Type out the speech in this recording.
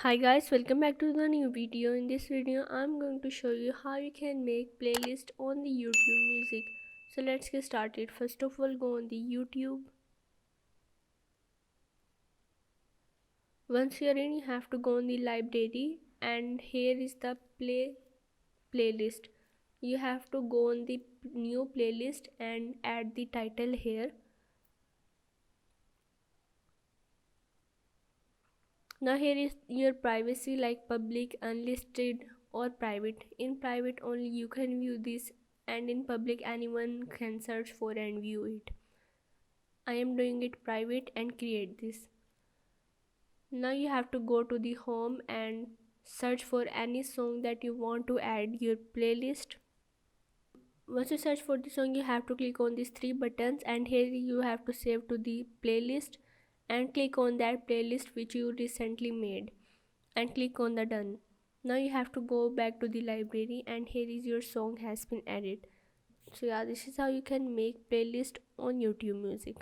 Hi guys, welcome back to the new video. In this video I'm going to show you how you can make playlist on the YouTube music. So let's get started. First of all, go on the YouTube. Once you're in, you have to go on the library, and here is the playlist. You have to go on the new playlist and add the title here. Now here is your privacy, like public, unlisted or private. In private only you can view this, and in public anyone can search for and view it. I am doing it private and create this. Now you have to go to the home and search for any song that you want to add your playlist. Once you search for the song, you have to click on these three buttons, and here you have to save to the playlist and click on that playlist which you recently made and click on the done. Now you have to go back to the library, and here is your song has been added. So yeah, this is how you can make playlist on YouTube music.